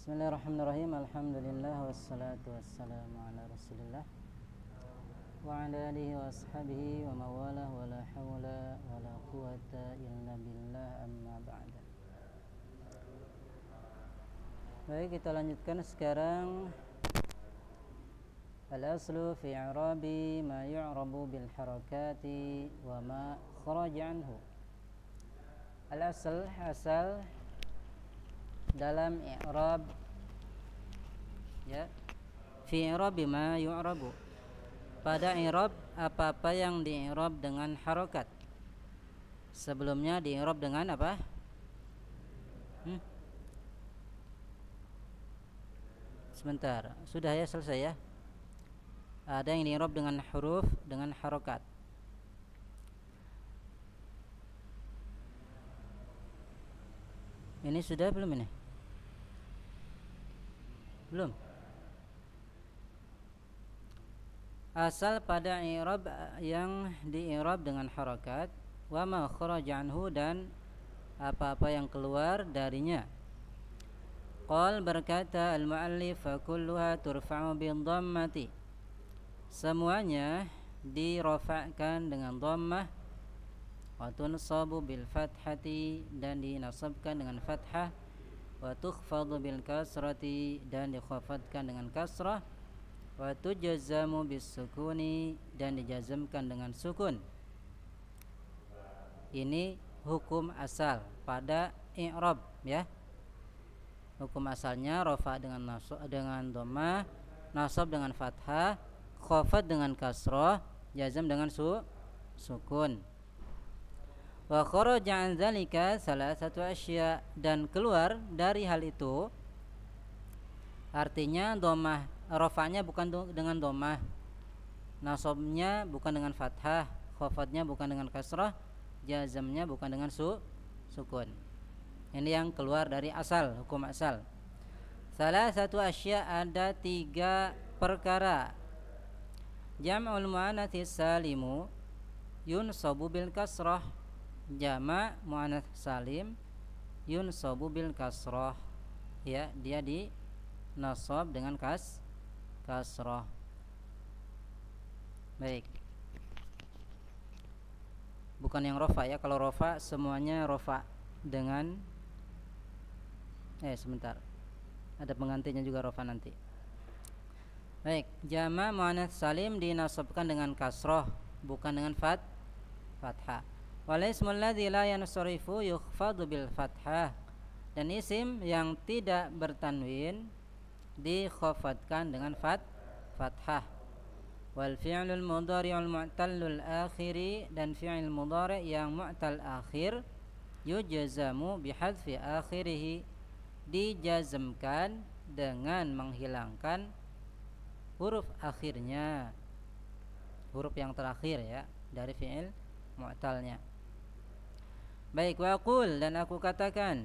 Bismillahirrahmanirrahim. Alhamdulillah wassalatu wassalamu ala Rasulillah wa ala alihi wa ashabihi wa mawalah wa la hawla wa la quwata illa billah, amma ba'da. Baik, kita lanjutkan sekarang al-aslu fi i'rabi ma yu'rabu bil harakati wa ma kharaja anhu. Al-asl, asal dalam i'rab, ya, fi i'rabi ma yu'rabu, pada i'rab apa-apa yang di-i'rab dengan harokat. Sebelumnya di-i'rab dengan apa? Sebentar, sudah ya, selesai ya. Ada yang di-i'rab dengan huruf dengan harokat. Ini sudah belum ini? Belum. Asal pada i'rab yang di-i'rab dengan harokat, wa ma kharaja anhu, dan apa-apa yang keluar darinya. Qal, berkata al-muallif, fa kulluha turfa'u bin dhammati, semuanya dirafa'kan dengan dhammah, wa tunsabu bil fathati, dan dinasabkan dengan fathah, wa tukhfadu bil kasrati, dan dikhafadkan dengan kasrah, wa tujazzamu bis sukuni, dan dijazmkan dengan sukun. Ini hukum asal pada i'rab, ya. Hukum asalnya rafa dengan dhammah, nasab dengan fathah, khafad dengan kasrah, jazm dengan sukun. Wa kharaja an dzalika salasatu asya, dan keluar dari hal itu, artinya dhammah, rafa'nya bukan dengan dhammah, nasabnya bukan dengan fathah, khafadnya bukan dengan kasrah, jazmnya bukan dengan sukun. Ini yang keluar dari asal, hukum asal. Salasatu asya, ada 3 perkara. Jam'ul muannats salimu yunsabu bil kasrah, jama' muannats salim yunsabu bil kasrah, ya, dia di nasab dengan kasrah. Baik, bukan yang rofa, ya. Kalau rofa semuanya rofa dengan sebentar, ada penggantinya juga rofa nanti. Baik, jama' muannats salim dinasabkan dengan kasrah, bukan dengan fathah. Wal ismul ladzi la yansarifu yukhfadu bil fathah, dan isim yang tidak bertanwin dikhafadkan dengan fathah. Wal fi'lul mudhari'ul mu'tallul akhiri, dan fi'il mudhari' yang mu'tal akhir, yujzamu bihadfi akhirih, dijazmkan dengan menghilangkan huruf akhirnya, huruf yang terakhir, ya, dari fi'il mu'talnya. Baik, wa aqul, dan aku katakan.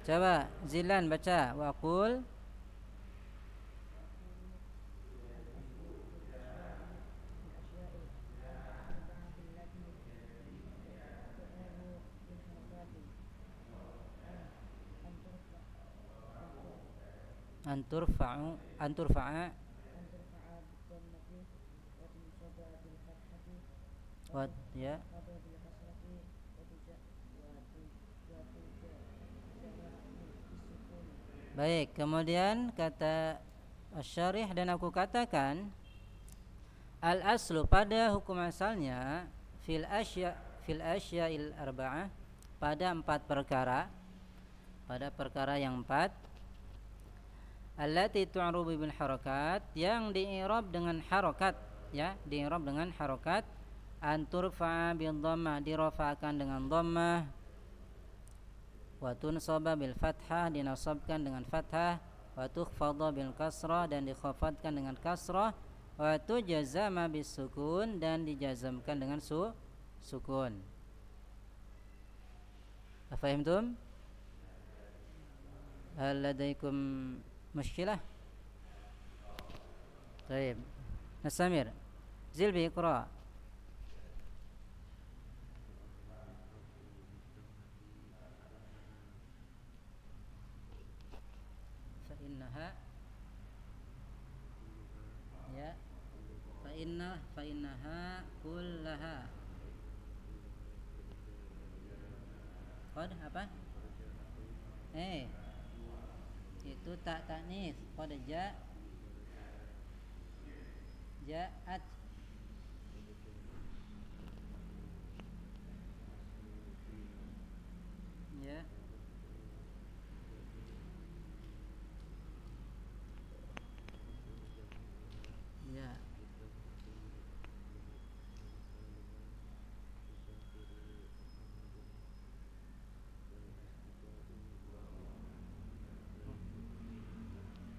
Coba Zilan baca, wa aqul. Anturfa'a wa, ya. Baik, kemudian kata Asy-Syarih, dan aku katakan al-aslu, pada hukum asalnya, fil asya'il arba'ah, pada 4 perkara, pada perkara yang 4, allati tu'rabu bil harakat, yang di-i'rab dengan harokat, ya, di-i'rab dengan harokat. Anturfa'a bil dhammah, dirafa'kan dengan dhammah, wa tunsaba bil fathah, dinasabkan dengan fathah, wa tukhfadha bil kasrah, dan dikhafadkan dengan kasrah, wa tujazama bis sukun, dan dijazamkan dengan sukun. Afahimtum? Hal ladaikum mushkilah? Baik, Nasamir, Zilbi, iqra. fa innaha kullaha. Qad apa? Itu tak tanis. Qad ja'at. Ya. Ya.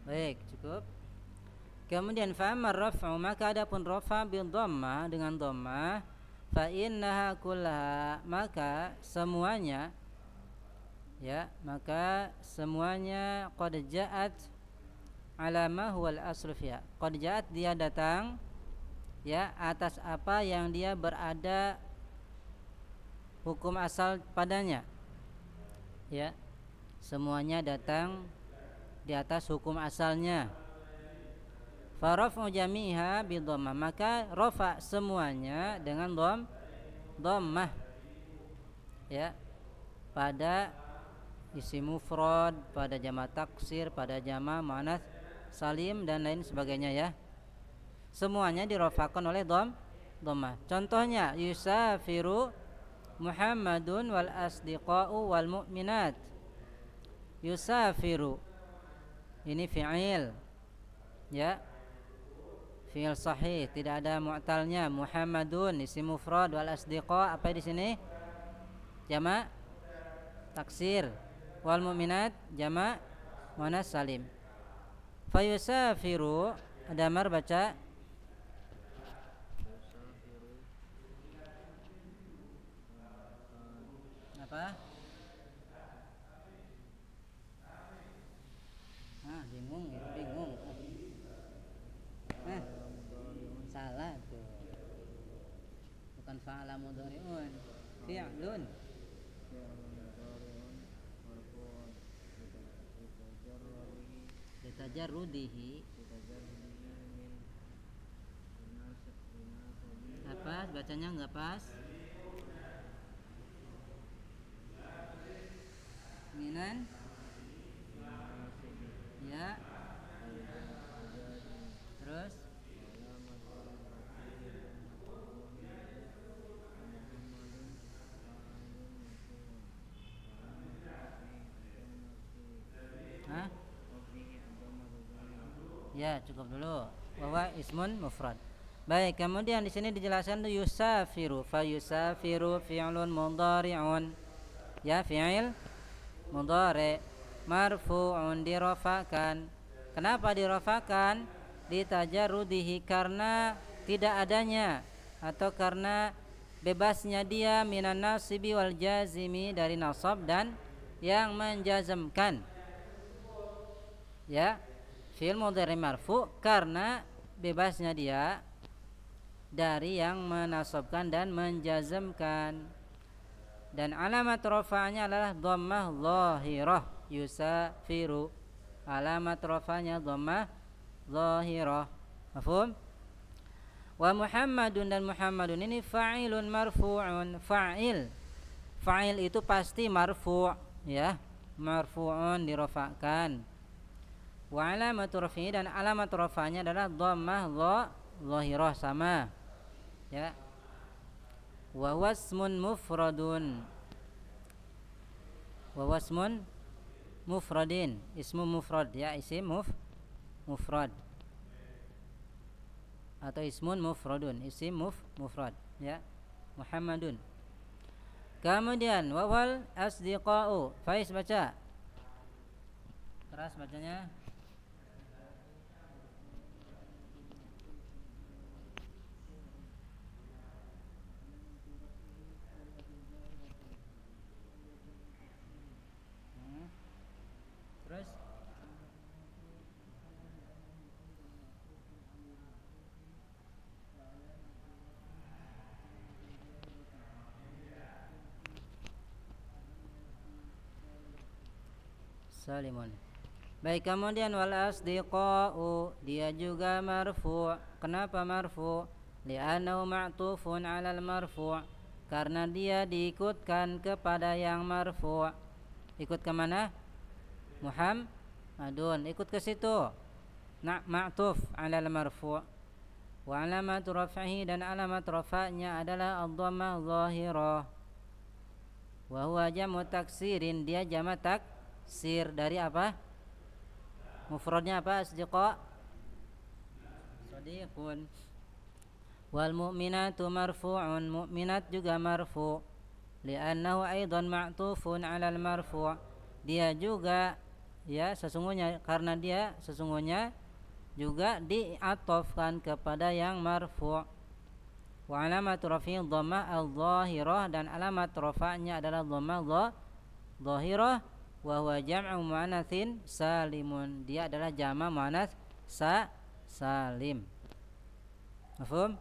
Baik, cukup. Kemudian fa'amar raf'u, maka adapun rafa bil dhammah dengan dhammah, fa innaha kullaha, maka semuanya, ya, maka semuanya qad ja'at ala ma huwal aslu fiha. Qad ja'at, dia datang, ya, atas apa yang dia berada hukum asal padanya. Ya. Semuanya datang di atas hukum asalnya. Faraf'u jami'iha bidhammah, maka rafa semuanya dengan dhammah, ya, pada isim mufrad, pada jamak taksir, pada jamak muannats salim dan lain sebagainya, ya. Semuanya dirafakan oleh dhammah. Contohnya yusafiru Muhammadun wal asdiqa'u wal mu'minat. Yusafiru ini fi'il, ya, fi'il sahih, tidak ada mu'talnya. Muhammadun isim mufrad, wal asdiqa apa di sini? Jamak taksir. Wal mu'minat jamak muannats salim. Fayusafiru, ada mar baca apa? Bingung ya, bingung. Salah tuh. Bukan fa'ala mudhari'un, fi'lun. Litajarrudihi, apa bacanya enggak pas? Minan, ya. Terus ya, cukup dulu. Bahwa ismun mufrad. Baik, kemudian di sini dijelaskan yusafiru. Fa yusafiru fi'lun mudhari'un. Ya, fi'il mudhari' marfu'un, dirafakan. Kenapa dirafakan? Litajarrudihi, karena tidak adanya atau karena bebasnya dia minan nasibi wal jazimi, dari nasab dan yang menjazmkan. Ya, fi'il mudhari' marfu' karena bebasnya dia dari yang menasabkan dan menjazmkan. Dan alamat rafa'nya adalah dhammah zahirah. Yusafiru, alamat rafa'nya dhammah zahirah. Mafhum? Wa Muhammadun, dan Muhammadun ini fa'ilun marfu'un. Fa'il itu pasti marfu', ya, marfu'un, dirafa'kan. Wa alamat rafi'i, dan alamat rafa'nya adalah dhammah zahirah, sama, ya. Wa wasmun mufradun, wa wasmun mufradin, ismu mufrad, ya, isim mufrad atau ismun mufradun, isim mufrad, ya. Muhammadun. Kemudian wawal asdiqa'u, Faiz baca keras bacanya. Terus salimun. Baik, kemudian wal asdiqa'u, dia juga marfu'. Kenapa marfu'? li'annahu ma'tufun 'alal marfu', karena dia diikutkan kepada yang marfu'. Ikut ke mana? Muhammadun, ikut ke situ. Ma'tuf 'alal marfu'. Wa 'alamat raf'ihi, dan alamat rafa'nya adalah ad-dhammah dhahirah. Wa huwa jam'u taksirin, dia jamak taksir dari apa? Mufradnya apa? Asdiqa, sadiqun. Wal mu'minatu marfu'un, mu'minat juga marfu', li'annahu aidan ma'tufun 'alal marfu', dia juga ya sesungguhnya, karena dia sesungguhnya juga diatofkan kepada yang marfu'. Wa alamat rafi'i dhammah al-dhahirah, dan alamat rafa'nya adalah dhammah dhahirah. Wa huwa jam'u muannatsin salimun, dia adalah jama' muannats salim. Mafhum?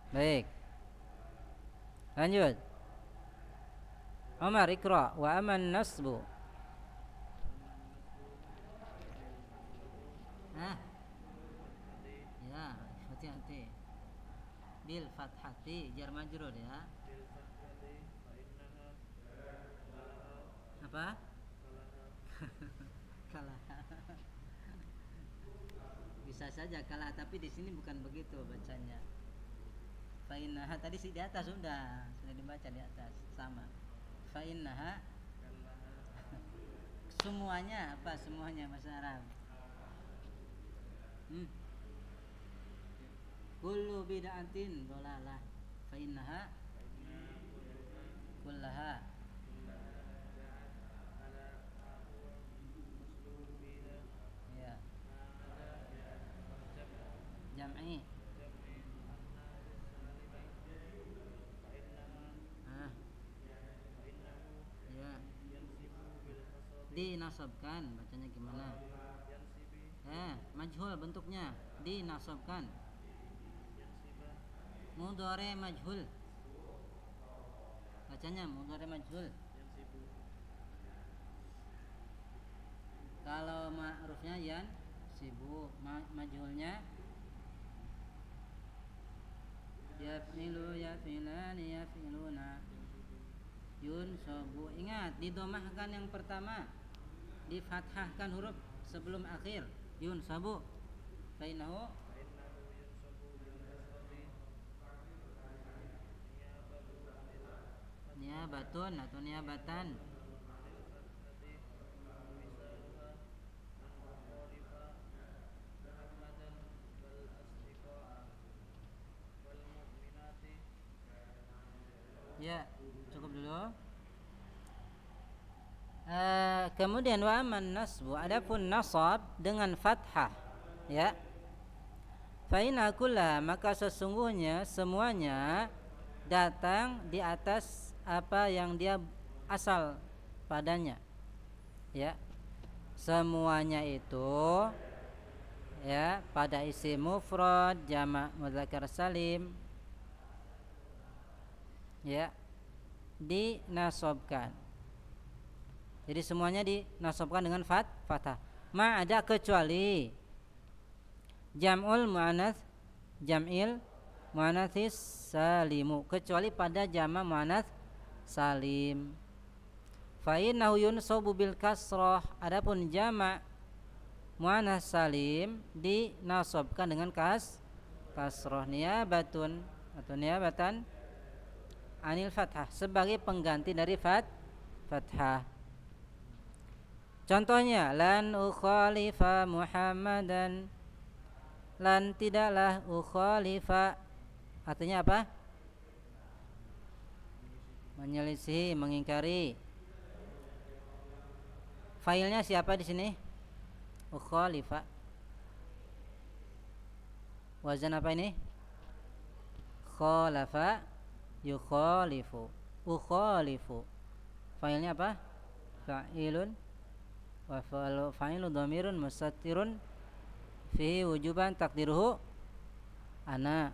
Baik, lanjut. Umar, ikra. Wa aman nasbu. Ya, hati-hati. Bil fathati, jar majrur ya. Apa? Kalah. Bisa saja kalah, tapi di sini bukan begitu bacanya. Fa'innaha tadi di atas sudah dibaca di atas sama. Fa'innaha semuanya apa? Semuanya bahasa Arab. Kullu bid'atin dhalalah. Fa'innaha kullaha. Ya. Jam'i. Ya. Dinasabkan, bacanya gimana? Majhul bentuknya, dinasabkan. Mudhari majhul, bacanya mudhari majhul. Kalau ma'rufnya yan sibu, majhulnya yaf'ilu, yaf'ilani, yaf'iluna, yunsabu. Ingat, didomahkan yang pertama, difathahkan huruf sebelum akhir, yunsabu. Fainahu niyabatun atau niyabatan. Ya, cukup dulu. Kemudian wa aman nasbu, adapun nasab dengan fathah, ya. Fa inna kullaha, maka sesungguhnya semuanya datang di atas apa yang dia asal padanya, ya. Semuanya itu ya pada isim mufrad, jamak mudzakkar salim, ya, dinasabkan. Jadi semuanya dinasabkan dengan fathah. Ma ada kecuali jam'ul muannats, jam'il muannatsis salimu, kecuali pada jamak muannats salim. Fa innahu yunsabu bil kasrah, adapun jamak muannats salim dinasabkan dengan kasrah, niyabatun atau niyabatan anil fathah, sebagai pengganti dari fathah. Contohnya, lan ukhalifa Muhammadan, lan tidaklah ukhalifa, artinya apa? Menyelisih, mengingkari. Failnya siapa di sini? Ukhalifa. Wazan apa ini? Khalafa, yukhalifu, ukhalifu. Failnya apa? Fa'ilun, wa fa'ilu dhamirun mustatirun fihi wujuban takdiruhu ana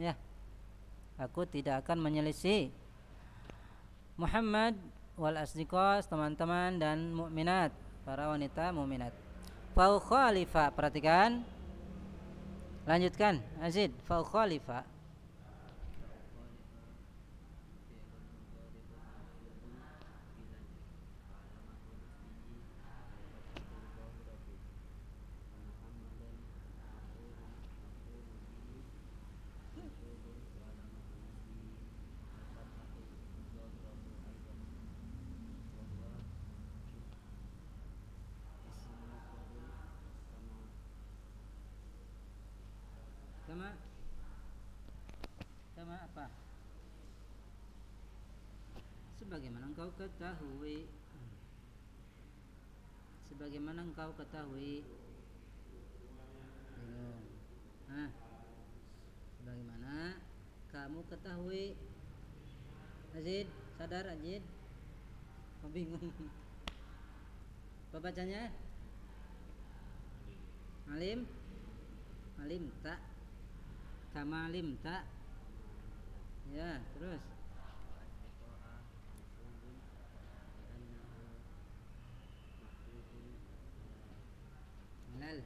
ya. Aku tidak akan menyelisih Muhammad wal asdiqas, teman-teman dan mukminat, para wanita mukminat. Fa khalifa, perhatikan, Lanjutkan Azid. Fa ukhalifa. Kama kama apa? Sebagaimana engkau ketahui. Sebagaimana engkau ketahui. Nah, sebagaimana kamu ketahui. Azid, sadar Azid? Kau bingung. Apa bacanya? Alim? Alim tak? Kama alim tak? Ya, terus. Lal.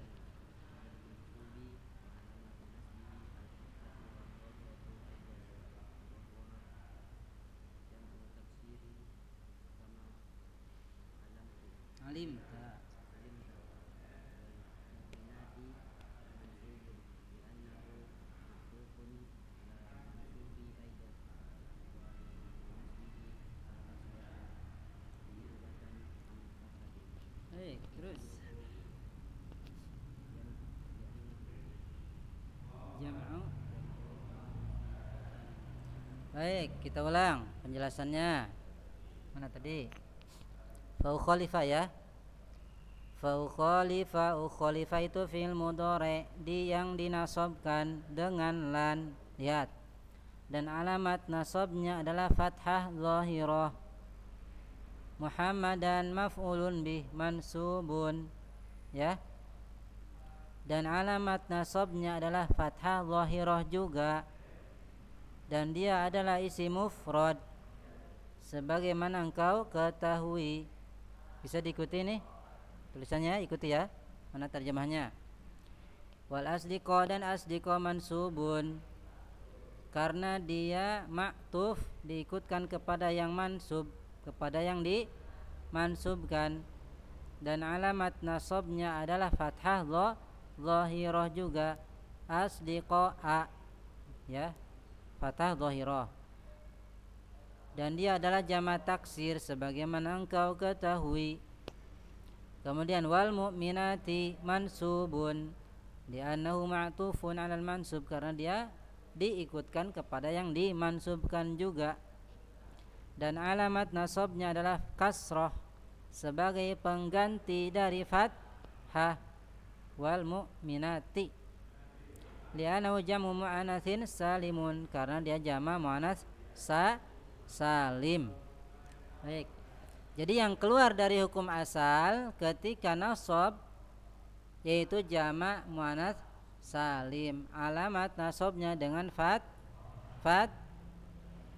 Alim tak? Terus. Jam'u. Baik, kita ulang penjelasannya. Mana tadi? Fa ukhalifa ya. Fa ukhalifa itu fi'il mudhari yang dinasobkan dengan lan. Lihat. Dan alamat nasabnya adalah fathah zahirah. Muhammadan maf'ulun bih mansubun, ya. Dan alamat nasabnya adalah fathah zahirah juga. Dan dia adalah isim mufrad sebagaimana engkau ketahui. Bisa diikuti nih tulisannya, ikuti ya. Mana terjemahnya? Wal asdiqa, dan asdiqa mansubun karena dia maktuf diikutkan kepada yang mansub, kepada yang dimansubkan. Dan alamat nasabnya adalah fathah zahirah juga. Asdiqa, ya, fathah zahirah. Dan dia adalah jamak taksir sebagaimana engkau ketahui. Kemudian wal mu'minati mansubun li'annahu ma'tufun 'alal mansub, karena dia diikutkan kepada yang dimansubkan juga. Dan alamat nasabnya adalah kasrah sebagai pengganti dari fathah. Wal mu'minati li'annahu jamu mu'anatsin salimun, karena dia jamak muannats salim. Baik. Jadi yang keluar dari hukum asal ketika nasab yaitu jamak muannats salim. Alamat nasabnya dengan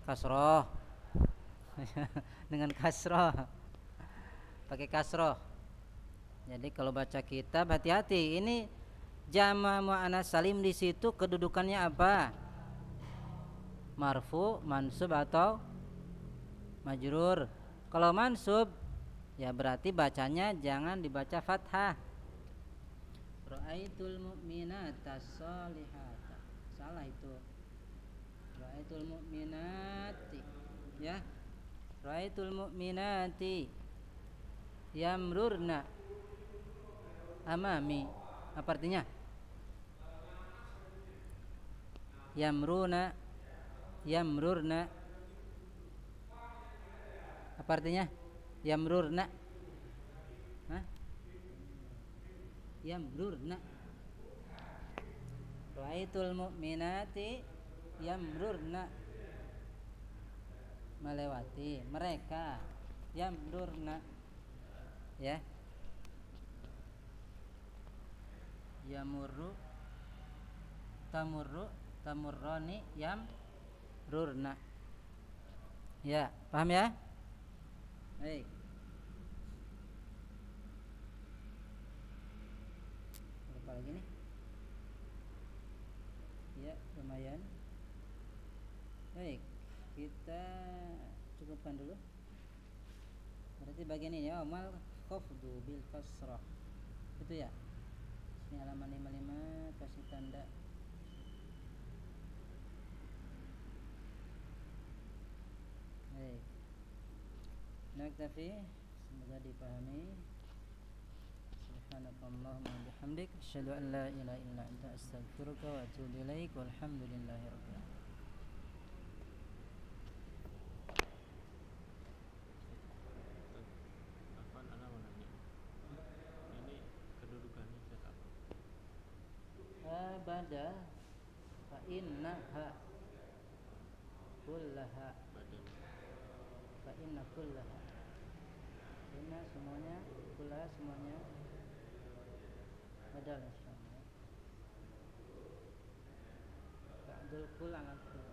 kasroh. Dengan kasroh. Pakai kasroh. Jadi kalau baca kitab hati-hati. Ini jamak muannats salim, di situ kedudukannya apa? Marfu, mansub atau majrur? Kalau mansub ya berarti bacanya jangan dibaca fathah. Ra'aitul mu'minata sholihata. Salah itu. Ra'aitul mu'minati, ya. Ra'aitul mu'minati yamrurna amami. Apa artinya? Yamrurna. Apa artinya? Yamrurna. Hah? Yamrurna. Ra'aitul mu'minati yamrurna, melewati mereka. Yamrurna, ya. Yamurru, tamurroni, yamrurna. Ya, paham ya? Baik. Berapa lagi nih? lumayan. Baik, kita cukupkan dulu. Berarti bagian ini ya, mal khafdu bil kasrah. Itu ya. Ini halaman 55, kasih tanda. Baik. Naktafi, semoga dipahami. Subhanakallahumma bihamdik, asyhadu an la ilaha illa anta, astaghfiruka wa atubu ilaik. Walhamdulillahirabbil alamin. Afwan, ana mau nanya. Ini kedudukannya zat apa? Badal fa innaha kullaha, Badan. fa inna kullaha, inna semuanya, kullaha semuanya, badal insyaallah. Ba'dul kull ala kull.